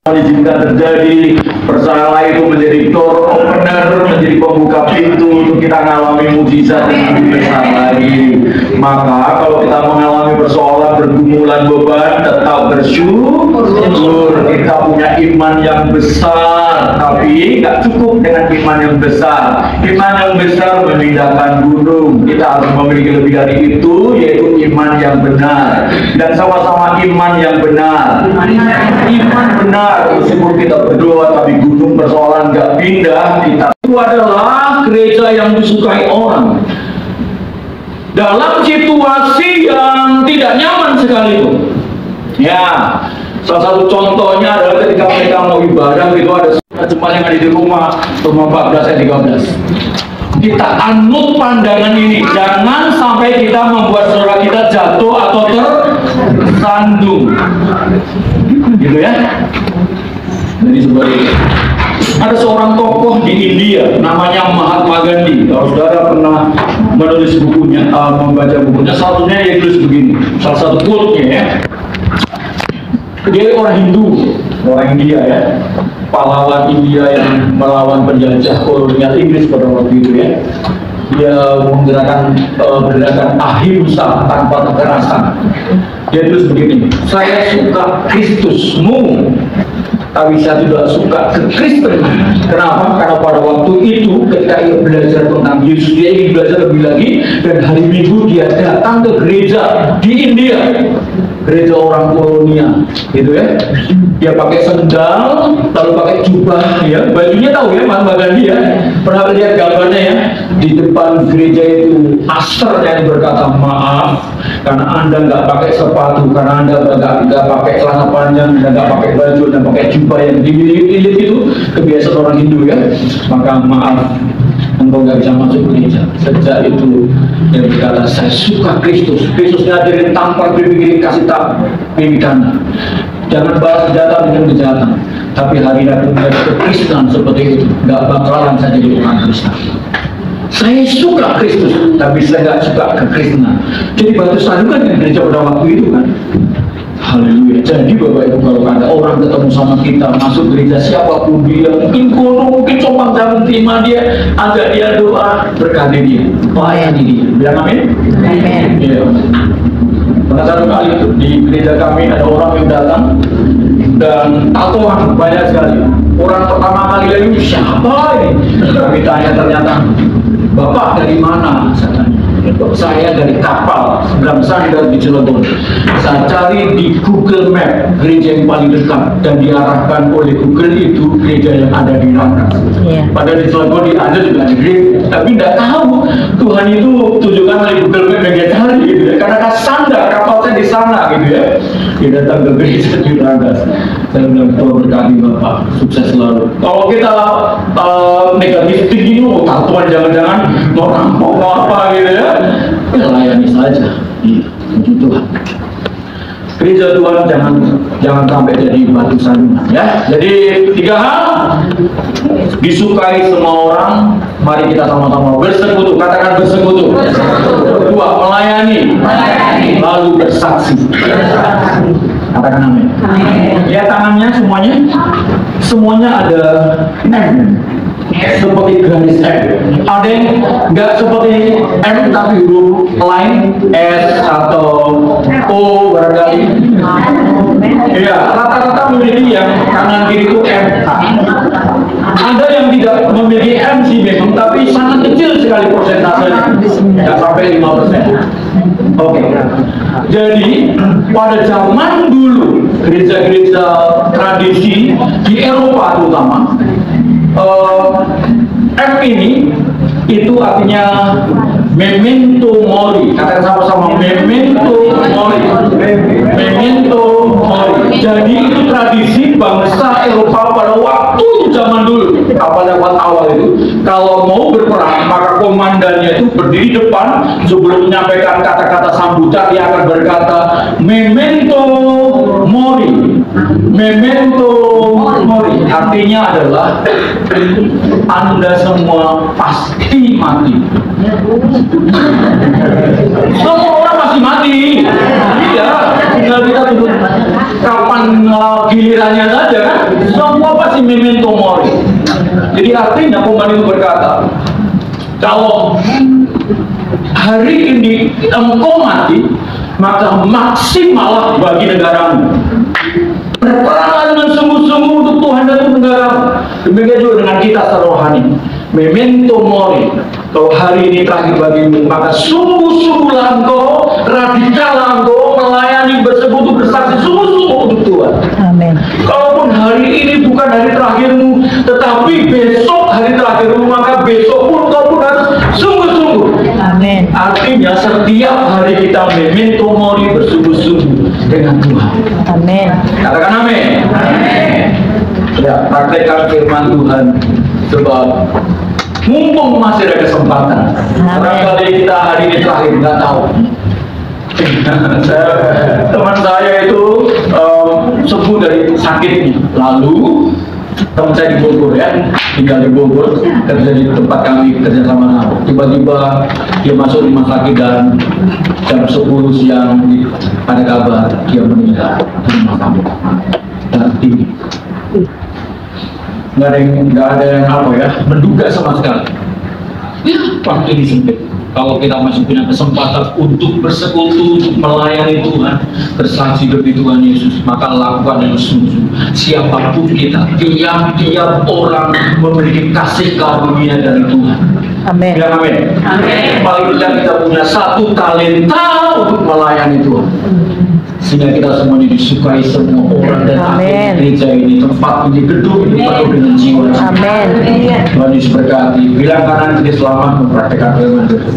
Izinkan terjadi, percayalah itu menjadi door opener, menjadi pembuka pintu untuk kita mengalami mujizat yang lebih besar lagi. Maka kalau kita mengalami persoalan, pergumulan, beban, tetap bersyukur. Kita punya iman yang besar, tapi nggak cukup dengan iman yang besar. Iman yang besar memindahkan gunung. Kita harus memiliki lebih dari itu, yaitu iman yang benar. Dan sama-sama iman yang benar. Iman benar. Meskipun kita berdoa tapi gunung persoalan nggak pindah, kita itu adalah gereja yang disukai orang dalam situasi yang tidak nyaman sekalipun. Ya, salah satu contohnya adalah ketika mereka mau ibadah gitu, ada jemaat yang ada di rumah 14 ayat 13. Kita anut pandangan ini, jangan sampai kita membuat saudara kita jatuh atau tersandung, gitu ya. Jadi sebaliknya, ada seorang tokoh di India namanya Mahatma Gandhi. Kalau saudara pernah menulis bukunya, membaca bukunya, satunya dia tulis begini, salah satu quote-nya ya. Dia orang Hindu, orang India ya, pahlawan India yang melawan penjajah kolonial Inggris pada waktu itu ya. Dia menggerakkan gerakan ahimsa tanpa kekerasan. Dia tulis begini, saya suka Kristusmu, tapi saya tidak suka ke Kristen. Kenapa? Karena pada waktu itu ketika ia belajar tentang Yesus, dia ingin belajar lebih lagi, dan hari Minggu dia datang ke gereja di India, gereja orang kolonial, gitu ya. Dia pakai sendal, lalu pakai jubah, ya. Bajunya tahu ya, Mahatma Gandhi ya. Pernah lihat gambarnya ya? Di depan gereja itu pastor yang berkata, maaf, karena Anda nggak pakai sepatu, karena Anda nggak pakai celana panjang, dan nggak pakai baju, dan pakai jubah yang dililit itu, kebiasaan orang Hindu ya. Maka maaf, engkau nggak bisa masuk gereja. Sejak itu dia berkata, saya suka Kristus. Kristus ngadirin tanpa berpikir kasih tak pimpinan. Jangan balas senjata dengan kejahatan. Tapi hari ini aku menjadi kekristenan seperti itu, nggak bakalan saya jadi orang Kristen. Saya suka Kristus, tapi saya nggak suka kekristenan. Jadi batu sandungan di gereja pada waktu itu kan. Haleluya. Jadi Bapak Ibu, kalau ada orang ketemu sama kita masuk gereja, siapapun dia, mungkin kuno, mungkin cuma jangan terima dia, ajak dia doa, berkati dia, layani dia. Bilang amin. Amin. Ya. Pada satu kali itu di gereja kami ada orang yang datang dan tatoan banyak sekali. Orang pertama kali lagi, siapa ini? Kami tanya, ternyata, Bapak dari mana? Saya dari kapal seberang Sandar di Cilegon. Saya cari di Google Map gereja yang paling dekat, dan diarahkan oleh Google itu gereja yang ada di Rangkas. Padahal di Cilegon ada juga di gereja, tapi tidak tahu Tuhan itu tunjukkan oleh Google Map yang dia cari gitu ya. Karena Sandar, kapal saya di sana gitu ya. Dia datang ke gereja di Rangkas. Saya bilang, Tuhan berkati Bapak, sukses selalu. Kalau kita negatif tinggi, tatuan jangan-jangan mau rampok mau apa gitu ya, layani saja. Iya, puji Tuhan. Gereja Tuhan jangan sampai jadi batu sandungan ya. Jadi 3 hal disukai semua orang. Mari kita sama-sama bersekutu. Katakan bersekutu. 2, melayani. Lalu bersaksi. Katakan amin. Lihat tangannya semuanya ada M, seperti garis M. Ada yang nggak seperti M tapi huruf lain, S atau O barangkali. Iya, rata-rata memiliki yang kanan kiri itu M. Ada yang tidak memiliki M sih memang, tapi sangat kecil sekali persentasenya, nggak sampai 5%. Oke. Jadi pada zaman dulu gereja-gereja tradisi di Eropa terutama, M ini itu artinya memento mori. Katakan sama-sama, memento mori. Memento mori. Jadi itu tradisi bangsa Eropa pada waktu zaman dulu. Pada waktu awal itu, kalau mau berperang, maka komandannya itu berdiri depan, sebelum menyampaikan kata-kata sambutan dia akan berkata memento mori. Memento mori artinya adalah Anda semua pasti mati. Semua orang pasti mati. Iya. tinggal kita tunggu kapan gilirannya saja kan. Semua pasti memento mori. Jadi artinya pemain itu berkata, kalau hari ini engkau mati, maka maksimallah bagi negaramu. Berperanglah dengan sungguh-sungguh untuk Tuhan dan untuk negaramu. Demikian juga dengan kita secara rohani. Memento mori. Kalau hari ini terakhir bagimu, maka sungguh-sungguhlah engkau, radikallah engkau melayani, bersekutu, bersaksi sungguh-sungguh untuk Tuhan. Amin. Kalaupun hari ini bukan hari terakhirmu, tetapi besok hari terakhirmu, maka besok pun kau pun harus sungguh-sungguh. Amin. Artinya setiap hari kita memento mori, bersungguh-sungguh dengan Tuhan. Amin. Katakan amin. Amin. Ya, praktekkan firman Tuhan, sebab mumpung masih ada kesempatan. Barangkali kita hari ini terakhir nggak tahu. Teman saya itu sembuh dari sakitnya. Lalu teman saya di Bogor ya, tinggal di Bogor, kerja di tempat kami kerja sama. Tiba-tiba dia masuk rumah sakit dan jam 10 siang ada kabar dia meninggal di rumah sakit. Dan tinggi. Nggak ada yang apa ya, menduga sama sekali. Ya, waktu ini sempit. Kalau kita masih punya kesempatan untuk bersekutu, untuk melayani Tuhan, bersaksi demi Tuhan Yesus, maka lakukan dengan sungguh-sungguh. Siapapun kita, tiap-tiap orang memiliki kasih karunia dari Tuhan. Amin. Ya, amin. Amin. Paling tidak kita punya satu talenta untuk melayani Tuhan. Sehingga kita semuanya disukai semua orang dan akhirnya gereja ini, tempat ini, gedung ini penuh dengan jiwa. Amin. Tuhan Yesus berkati. Bilang kanan kiri selamat mempraktekkan firman Tuhan.